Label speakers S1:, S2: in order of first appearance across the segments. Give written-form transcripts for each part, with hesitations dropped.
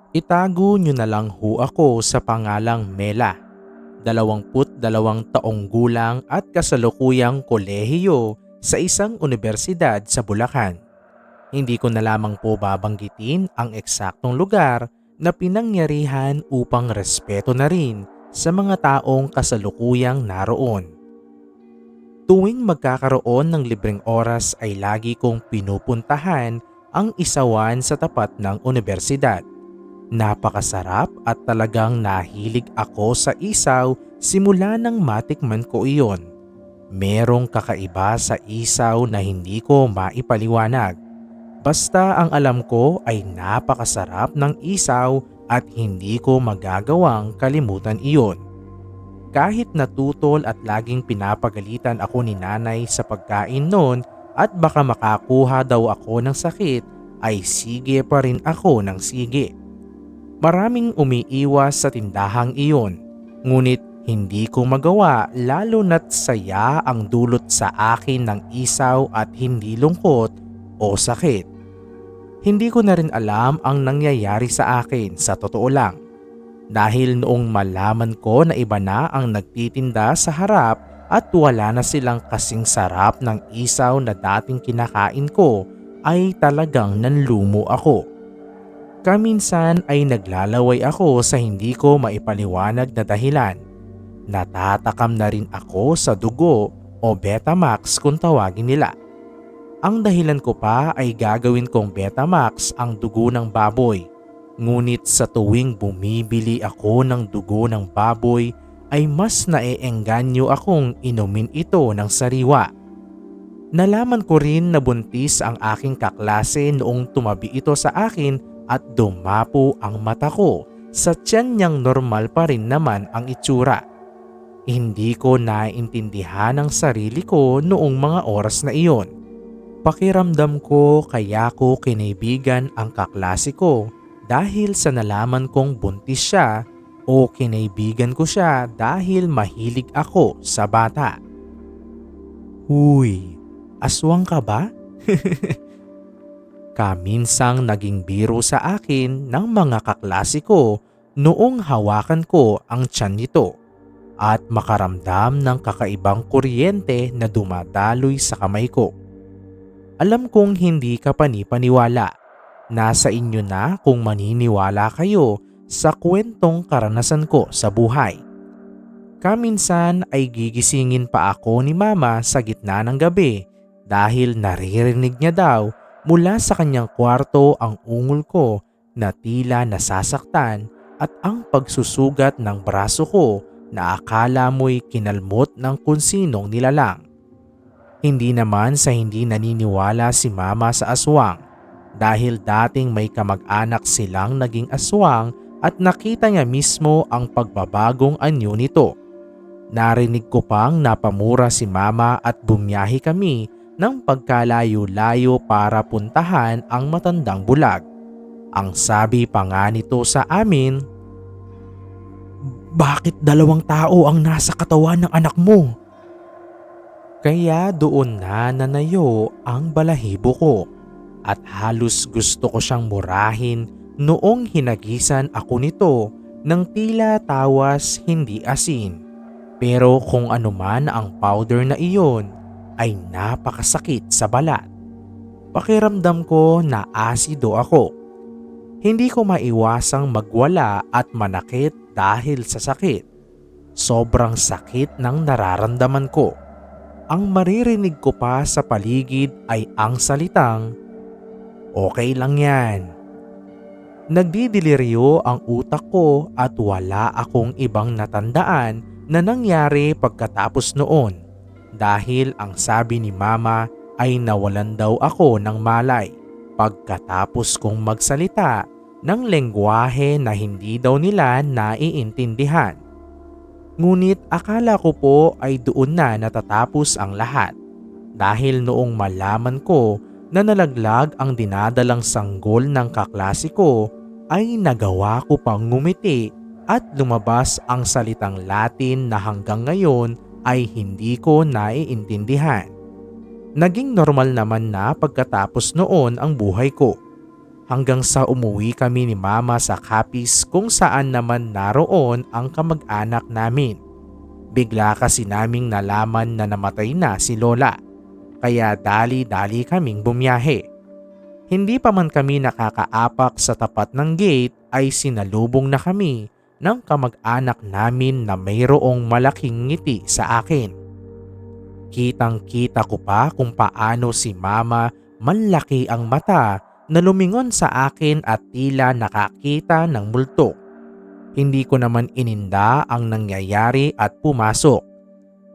S1: Itago nyo na lang ho ako sa pangalang Mela, 22 taong gulang at kasalukuyang kolehiyo sa isang unibersidad sa Bulacan. Hindi ko na lamang po babanggitin ang eksaktong lugar na pinangyarihan upang respeto na rin sa mga taong kasalukuyang naroon. Tuwing magkakaroon ng libreng oras ay lagi kong pinupuntahan ang isawan sa tapat ng unibersidad. Napakasarap at talagang nahilig ako sa isaw simula nang matikman ko iyon. Merong kakaiba sa isaw na hindi ko maipaliwanag. Basta ang alam ko ay napakasarap ng isaw at hindi ko magagawang kalimutan iyon. Kahit natutol at laging pinapagalitan ako ni nanay sa pagkain noon at baka makakuha daw ako ng sakit, ay sige pa rin ako ng sige. Maraming umiiwas sa tindahang iyon, ngunit hindi ko magawa lalo na't saya ang dulot sa akin ng isaw at hindi lungkot o sakit. Hindi ko na rin alam ang nangyayari sa akin sa totoo lang. Dahil noong malaman ko na iba na ang nagtitinda sa harap at wala na silang kasing sarap ng isaw na dating kinakain ko, ay talagang nanlumo ako. Kaminsan ay naglalaway ako sa hindi ko maipaliwanag na dahilan. Natatakam na rin ako sa dugo o Betamax kung tawagin nila. Ang dahilan ko pa ay gagawin kong Betamax ang dugo ng baboy. Ngunit sa tuwing bumibili ako ng dugo ng baboy ay mas naeengganyo akong inumin ito ng sariwa. Nalaman ko rin na buntis ang aking kaklase noong tumabi ito sa akin at dumapo ang mata ko sa tiyan niyang normal pa rin naman ang itsura. Hindi ko naiintindihan ang sarili ko noong mga oras na iyon. Pakiramdam ko kaya ko kinaibigan ang kaklase ko dahil sa nalaman kong buntis siya o kinaibigan ko siya dahil mahilig ako sa bata. Huy, aswang ka ba? Kaminsang naging biro sa akin ng mga kaklase ko noong hawakan ko ang tiyan nito at makaramdam ng kakaibang kuryente na dumadaloy sa kamay ko. Alam kong hindi ka panipaniwala. Nasa inyo na kung maniniwala kayo sa kwentong karanasan ko sa buhay. Kaminsan ay gigisingin pa ako ni mama sa gitna ng gabi dahil naririnig niya daw mula sa kanyang kwarto ang ungol ko na tila nasasaktan at ang pagsusugat ng braso ko na akala mo'y kinalmot ng kung sinong nilalang. Hindi naman sa hindi naniniwala si mama sa aswang dahil dating may kamag-anak silang naging aswang at nakita niya mismo ang pagbabagong anyo nito. Narinig ko pang napamura si mama at bumiyahe kami ng pagkalayo-layo para puntahan ang matandang bulag. Ang sabi pa nga nito sa amin, "Bakit 2 tao ang nasa katawan ng anak mo?" Kaya doon na nanayo ang balahibo ko at halos gusto ko siyang murahin noong hinagisan ako nito ng tila tawas hindi asin. Pero kung ano man ang powder na iyon ay napakasakit sa balat. Pakiramdam ko na asido ako. Hindi ko maiwasang magwala at manakit dahil sa sakit. Sobrang sakit ng nararamdaman ko. Ang maririnig ko pa sa paligid ay ang salitang, "Okay lang yan." Nagdidiliryo ang utak ko at wala akong ibang natandaan na nangyari pagkatapos noon dahil ang sabi ni mama ay nawalan daw ako ng malay pagkatapos kong magsalita ng lengguwahe na hindi daw nila naiintindihan. Ngunit akala ko po ay doon na natatapos ang lahat dahil noong malaman ko na nalaglag ang dinadalang sanggol ng kaklase ko ay nagawa ko pang ngumiti at lumabas ang salitang Latin na hanggang ngayon ay hindi ko naiintindihan. Naging normal naman na pagkatapos noon ang buhay ko. hanggang sa umuwi kami ni Mama sa Capiz kung saan naman naroon ang kamag-anak namin. Bigla kasi naming nalaman na namatay na si Lola, kaya dali-dali kaming bumiyahe. Hindi pa man kami nakakaapak sa tapat ng gate ay sinalubong na kami ng kamag-anak namin na mayroong malaking ngiti sa akin. Kitang-kita ko pa kung paano si Mama manlaki ang mata na lumingon sa akin at tila nakakita ng multo. Hindi ko naman ininda ang nangyayari at pumasok.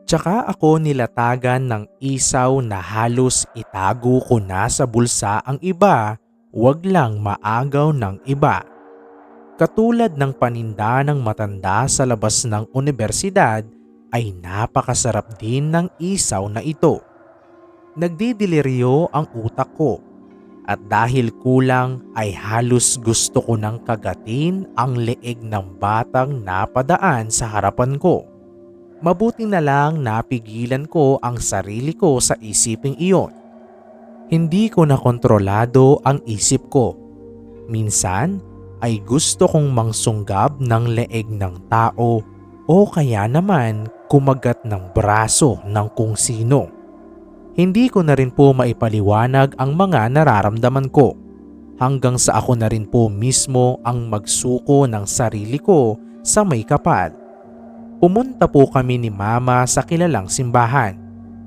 S1: Tsaka ako nilatagan ng isaw na halos itago ko na sa bulsa ang iba, wag lang maagaw ng iba. Katulad ng paninda ng matanda sa labas ng unibersidad ay napakasarap din ng isaw na ito. Nagdidiliryo ang utak ko. At dahil kulang ay halos gusto ko nang kagatin ang leeg ng batang napadaan sa harapan ko. Mabuti na lang napigilan ko ang sarili ko sa isiping iyon. Hindi ko na kontrolado ang isip ko. Minsan ay gusto kong mangsunggab ng leeg ng tao o kaya naman kumagat ng braso ng kung sino. Hindi ko na rin po maipaliwanag ang mga nararamdaman ko hanggang sa ako na rin po mismo ang magsuko ng sarili ko sa may kapal. Pumunta po kami ni Mama sa kilalang simbahan,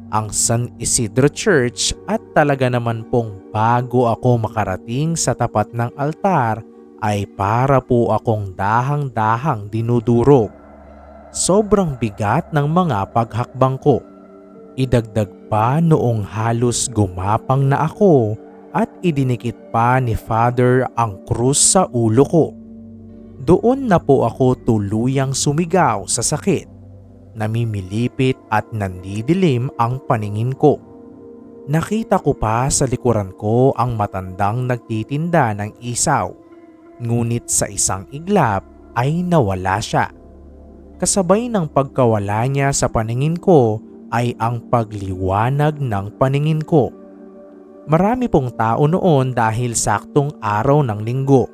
S1: ang San Isidro Church, at talaga naman pong bago ako makarating sa tapat ng altar ay para po akong dahang-dahang dinudurog. Sobrang bigat ng mga paghakbang ko. Idagdag pa noong halos gumapang na ako at idinikit pa ni Father ang krus sa ulo ko. Doon na po ako tuluyang sumigaw sa sakit. Namimilipit at nandidilim ang paningin ko. Nakita ko pa sa likuran ko ang matandang nagtitinda ng isaw. Ngunit sa isang iglap ay nawala siya. Kasabay ng pagkawala niya sa paningin ko ay ang pagliwanag ng paningin ko. Marami pong tao noon dahil saktong araw ng linggo.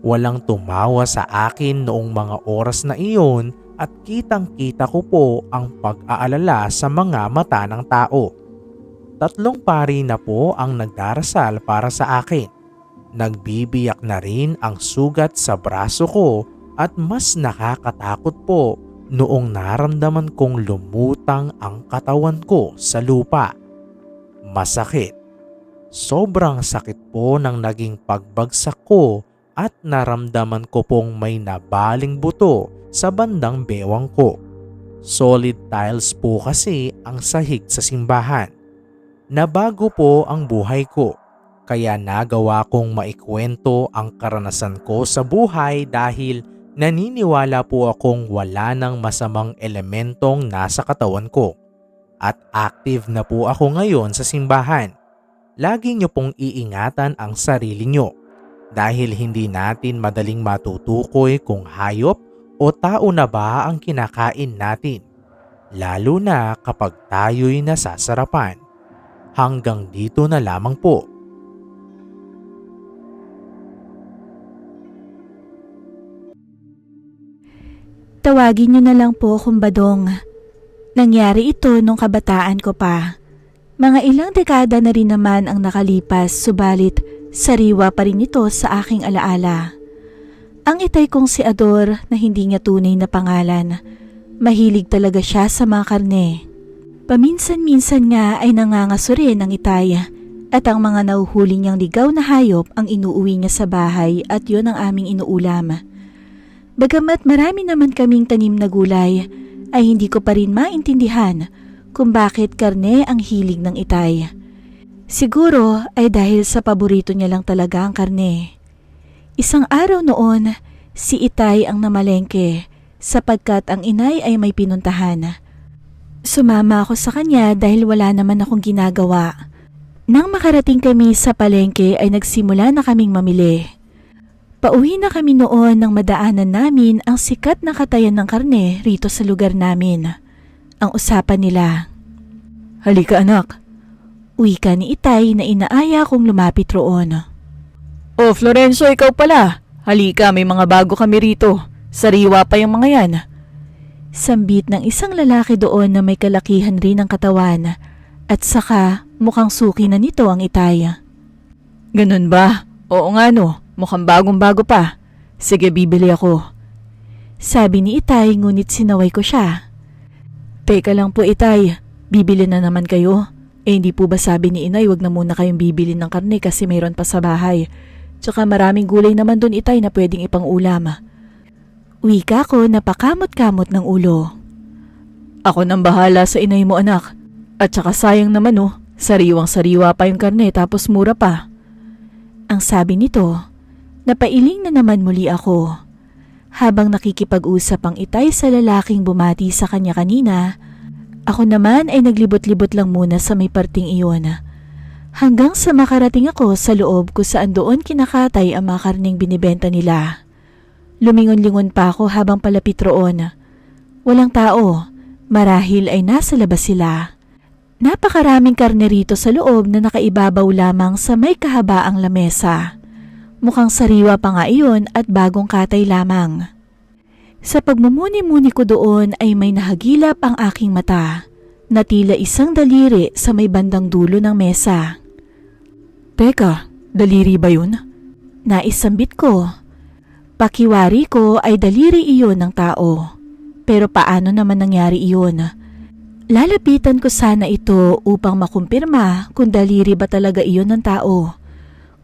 S1: Walang tumawa sa akin noong mga oras na iyon at kitang-kita ko po ang pag-aalala sa mga mata ng tao. 3 pari na po ang nagdarasal para sa akin. Nagbibiyak na rin ang sugat sa braso ko at mas nakakatakot po noong naramdaman kong lumutang ang katawan ko sa lupa. Masakit. Sobrang sakit po ng naging pagbagsak ko at naramdaman ko pong may nabaling buto sa bandang bewang ko. Solid tiles po kasi ang sahig sa simbahan. Nabago po ang buhay ko, kaya nagawa kong maikwento ang karanasan ko sa buhay dahil naniniwala po akong wala ng masamang elementong nasa katawan ko. At active na po ako ngayon sa simbahan. Lagi niyo pong iingatan ang sarili niyo dahil hindi natin madaling matutukoy kung hayop o tao na ba ang kinakain natin. Lalo na kapag tayo'y nasasarapan. Hanggang dito na lamang po.
S2: Tawagin niyo na lang po akong Badong. Nangyari ito nung kabataan ko pa. Mga ilang dekada na rin naman ang nakalipas, subalit sariwa pa rin ito sa aking alaala. Ang itay kong si Ador na hindi niya tunay na pangalan, mahilig talaga siya sa mga karne. Paminsan-minsan nga ay nangangaso rin ang itay at ang mga nahuhuli niyang ligaw na hayop ang inuuwi niya sa bahay at yun ang aming inuulam. Bagamat marami naman kaming tanim na gulay, ay hindi ko pa rin maintindihan kung bakit karne ang hilig ng itay. Siguro ay dahil sa paborito niya lang talaga ang karne. Isang araw noon, si itay ang namalengke sapagkat ang inay ay may pinuntahan. Sumama ako sa kanya dahil wala naman akong ginagawa. Nang makarating kami sa palengke ay nagsimula na kaming mamili. Pauwi na kami noon nang madaanan namin ang sikat na katayan ng karne rito sa lugar namin. Ang usapan nila, "Halika anak," wika ni itay na inaaya kong lumapit roon.
S3: Oh, Florencio, ikaw pala. Halika, may mga bago kami rito. Sariwa pa yung mga yan.
S2: Sambit ng isang lalaki doon na may kalakihan rin ng katawan at saka mukhang suki na nito ang Itay.
S3: Ganun ba? Oo nga no, mukhang bagong-bago pa. Sige, bibili ako.
S2: Sabi ni Itay ngunit sinaway ko siya.
S3: Teka lang po, Itay. Bibili na naman kayo? Hindi po ba sabi ni Inay wag na muna kayong bibili ng karne kasi mayroon pa sa bahay? Tsaka maraming gulay naman doon, Itay, na pwedeng ipang-ulam.
S2: Wika ko napakamot-kamot ng ulo.
S3: Ako nang bahala sa inay mo, anak. At saka sayang naman sariwang-sariwa pa yung karne tapos mura pa.
S2: Ang sabi nito, napailing na naman muli ako. Habang nakikipag-usap ang Itay sa lalaking bumati sa kanya kanina, ako naman ay naglibot-libot lang muna sa may parting iyon. Hanggang sa makarating ako sa loob kung saan doon kinakatay ang mga karneng binibenta nila. Lumingon-lingon pa ako habang palapit roon. Walang tao, marahil ay nasa labas sila. Napakaraming karne rito sa loob na nakaibabaw lamang sa may kahabaang lamesa. Mukhang sariwa pa nga iyon at bagong katay lamang. Sa pagmumuni-muni ko doon ay may nahagilap ang aking mata na tila isang daliri sa may bandang dulo ng mesa.
S3: Teka, daliri ba yun?
S2: Naisambit ko. Pakiwari ko ay daliri iyon ng tao. Pero paano naman nangyari iyon? Lalapitan ko sana ito upang makumpirma kung daliri ba talaga iyon ng tao.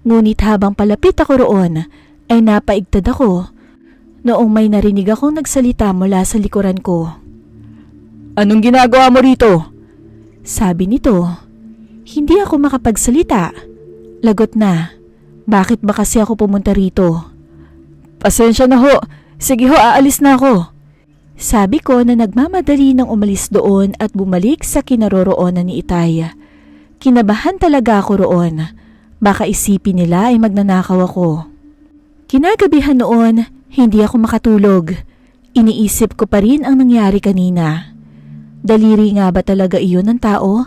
S2: Ngunit habang palapit ako roon ay napaigtad ako noong may narinig akong nagsalita mula sa likuran ko.
S3: Anong ginagawa mo rito?
S2: Sabi nito. Hindi ako makapagsalita. Lagot na. Bakit ba kasi ako pumunta rito?
S3: Pasensya na ho. Sige ho, aalis na ako.
S2: Sabi ko na nagmamadali nang umalis doon at bumalik sa kinaroroonan ni Itay. Kinabahan talaga ako roon. Baka isipin nila ay magnanakaw ako. Kinagabihan noon, hindi ako makatulog. Iniisip ko pa rin ang nangyari kanina. Daliri nga ba talaga iyon ng tao?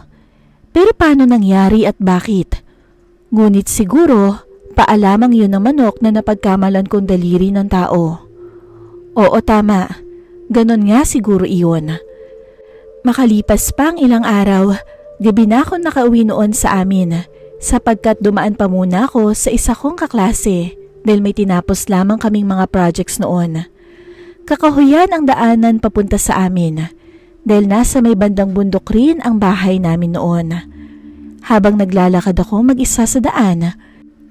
S2: Pero paano nangyari at bakit? Ngunit siguro, paalamang yun ng manok na napagkamalan kong daliri ng tao. Oo, tama. Ganon nga siguro iyon. Makalipas pa ang ilang araw, gabi na ako nakauwi noon sa amin sapagkat dumaan pa muna ako sa isa kong kaklase dahil may tinapos lamang kaming mga projects noon. Kakahuyan ang daanan papunta sa amin dahil nasa may bandang bundok rin ang bahay namin noon. Habang naglalakad ako mag-isa sa daan,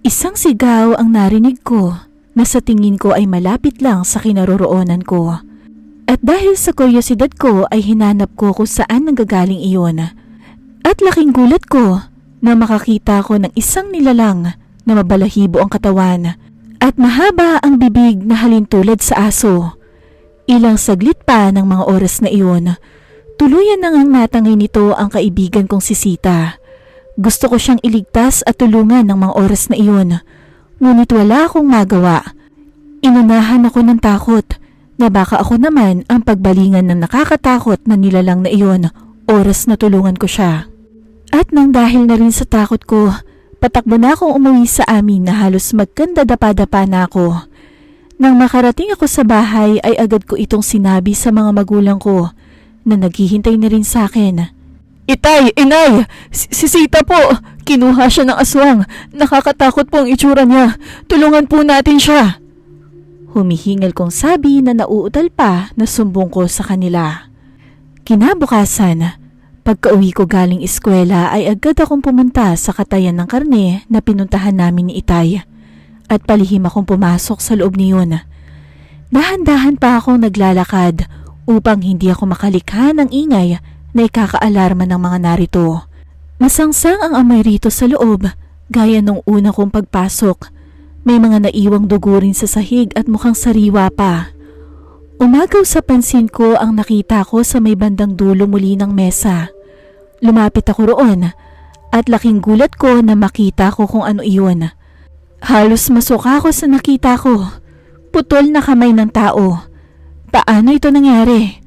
S2: isang sigaw ang narinig ko na sa tingin ko ay malapit lang sa kinaroroonan ko. At dahil sa kuryosidad ko ay hinanap ko kung saan nanggagaling iyon. At laking gulat ko na makakita ko ng isang nilalang na mabalahibo ang katawan at mahaba ang bibig na halintulad sa aso. Ilang saglit pa ng mga oras na iyon, tuluyan na ngang natangay nito ang kaibigan kong si Sita. Gusto ko siyang iligtas at tulungan ng mga oras na iyon, ngunit wala akong magawa. Inunahan ako ng takot na baka ako naman ang pagbalingan ng nakakatakot na nilalang na iyon oras na tulungan ko siya. At nang dahil na rin sa takot ko, patakbo na akong umuwi sa amin na halos magkanda-dapa-dapa na ako. Nang makarating ako sa bahay ay agad ko itong sinabi sa mga magulang ko na naghihintay na rin sa akin.
S3: Itay, inay, si Sita po. Kinuha siya ng aswang. Nakakatakot po ang itsura niya. Tulungan po natin siya.
S2: Humihingal kong sabi na nauutal pa na sumbong ko sa kanila. Kinabukasan, pagka-uwi ko galing eskwela ay agad akong pumunta sa katayan ng karne na pinuntahan namin ni Itay at palihim akong pumasok sa loob niyon. Dahan-dahan pa akong naglalakad upang hindi ako makalikha ng ingay na ikakaalarma ng mga narito. Masangsang ang amoy rito sa loob gaya nung una kong pagpasok. May mga naiwang dugo rin sa sahig at mukhang sariwa pa. Umagaw sa pansin ko ang nakita ko sa may bandang dulo muli ng mesa. Lumapit ako roon at laking gulat ko na makita ko kung ano iyon. Halos masuka ako sa nakita ko. Putol na kamay ng tao. Paano ito nangyari?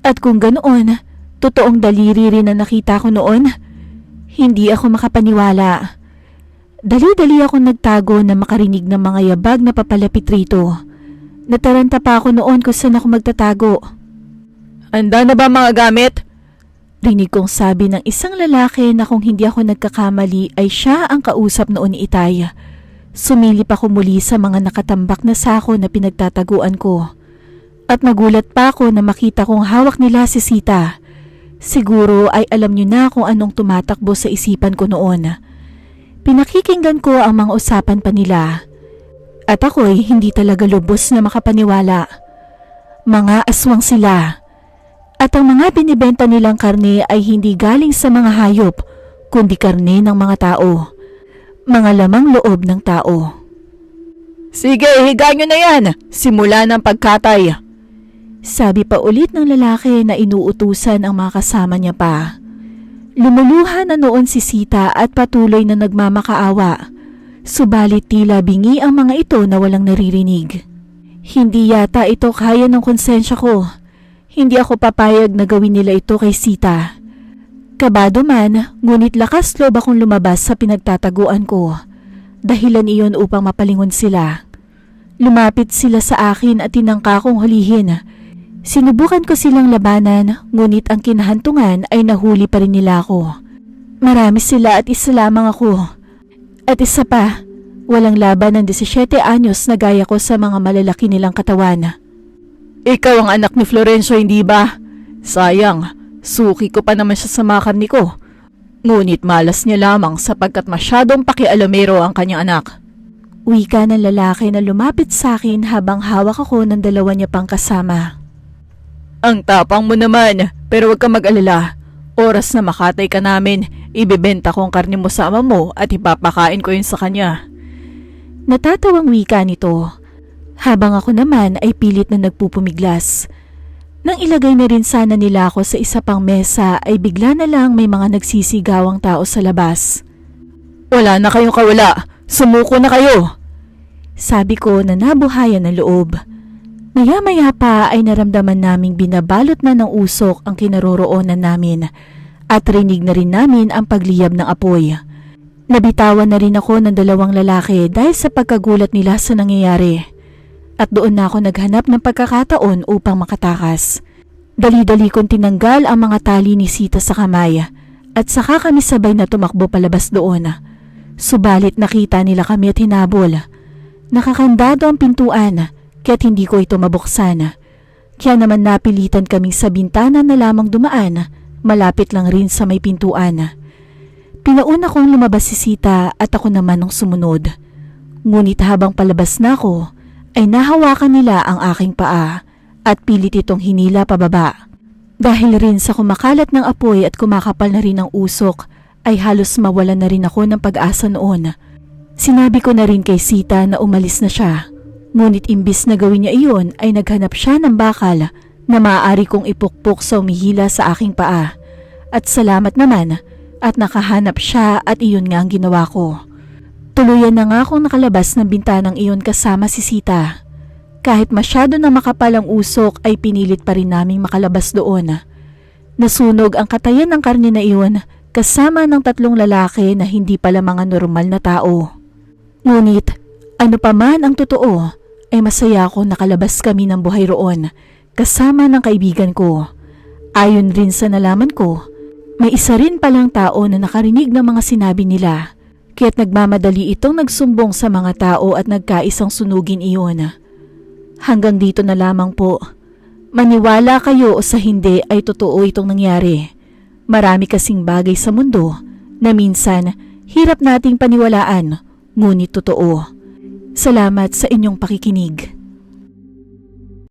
S2: At kung ganoon, totoong daliri rin na nakita ko noon? Hindi ako makapaniwala. Dali-dali akong nagtago na makarinig ng mga yabag na papalapit rito. Nataranta pa ako noon kung saan ako magtatago.
S3: Handa na ba mga gamit?
S2: Rinig kong sabi ng isang lalaki na kung hindi ako nagkakamali ay siya ang kausap noon ni Itay. Sumilip ako muli sa mga nakatambak na sako na pinagtataguan ko. At nagulat pa ako na makita kong hawak nila si Sita. Siguro ay alam niyo na kung anong tumatakbo sa isipan ko noon. Pinakikinggan ko ang mga usapan pa nila. At ako'y hindi talaga lubos na makapaniwala. Mga aswang sila. At ang mga binibenta nilang karne ay hindi galing sa mga hayop, kundi karne ng mga tao. Mga lamang loob ng tao.
S3: Sige, higa nyo na yan. Simula ng pagkatay.
S2: Sabi pa ulit ng lalaki na inuutusan ang mga kasama niya pa. Lumuluha na noon si Sita at patuloy na nagmamakaawa. Subalit tila bingi ang mga ito na walang naririnig. Hindi yata ito kaya ng konsensya ko. Hindi ako papayag na gawin nila ito kay Sita. Kabado man, ngunit lakas loob akong lumabas sa pinagtataguan ko. Dahilan iyon upang mapalingon sila. Lumapit sila sa akin at tinangka kong hulihin. Sinubukan ko silang labanan, ngunit ang kinahantungan ay nahuli pa rin nila ako. Marami sila at isa lamang ako. At isa pa, walang laban ng 17 anyos na gaya ko sa mga malalaki nilang katawan.
S3: Ikaw ang anak ni Florencio, hindi ba? Sayang, suki ko pa naman siya sa mga karni ko. Ngunit malas niya lamang sapagkat masyadong pakialamero ang kanyang anak.
S2: Wika ng lalaki na lumapit sa akin habang hawak ako ng dalawa niya pang kasama.
S3: Ang tapang mo naman, pero huwag ka mag-alala. Oras na makatay ka namin, ibebenta ko ang karne mo sa ama mo at ipapakain ko yun sa kanya.
S2: Natatawang wika nito, habang ako naman ay pilit na nagpupumiglas. Nang ilagay na rin sana nila ako sa isa pang mesa ay bigla na lang may mga nagsisigawang tao sa labas.
S3: Wala na kayong kawala, sumuko na kayo!
S2: Sabi ko na nabuhayan ng loob. Maya-maya pa ay naramdaman naming binabalot na ng usok ang kinaroroonan namin at rinig na rin namin ang pagliyab ng apoy. Nabitawan na rin ako ng dalawang lalaki dahil sa pagkagulat nila sa nangyayari. At doon na ako naghanap ng pagkakataon upang makatakas. Dali-dali kong tinanggal ang mga tali ni Sita sa kamay at saka kami sabay na tumakbo palabas doon. Subalit nakita nila kami at hinabol. Nakakandado ang pintuan kaya't hindi ko ito mabuksan. Kaya naman napilitan kaming sa bintana na lamang dumaan, malapit lang rin sa may pintuan. Pinauna kong lumabas si Sita at ako naman ang sumunod. Ngunit habang palabas na ako, ay nahawakan nila ang aking paa at pilit itong hinila pababa. Dahil rin sa kumakalat ng apoy at kumakapal na rin ang usok, ay halos mawalan na rin ako ng pag-asa noon. Sinabi ko na rin kay Sita na umalis na siya. Ngunit imbis na gawin niya iyon ay naghanap siya ng bakal na maaari kong ipukpok sa umihila sa aking paa. At salamat naman at nakahanap siya at iyon nga ang ginawa ko. Tuluyan na nga akong nakalabas ng bintanang iyon kasama si Sita. Kahit masyado na makapal ang usok ay pinilit pa rin naming makalabas doon. Nasunog ang katayan ng karne na iyon kasama ng 3 lalaki na hindi pala mga normal na tao. Ngunit ano pa man ang totoo, ay masaya ako nakalabas kami ng buhay roon kasama ng kaibigan ko. Ayon rin sa nalaman ko, may isa rin palang tao na nakarinig ng mga sinabi nila, kaya't nagmamadali itong nagsumbong sa mga tao at nagkaisang sunugin iyon. Hanggang dito na lamang po. Maniwala kayo o sa hindi ay totoo itong nangyari. Marami kasing bagay sa mundo na minsan hirap nating paniwalaan, ngunit totoo. Salamat sa inyong pakikinig.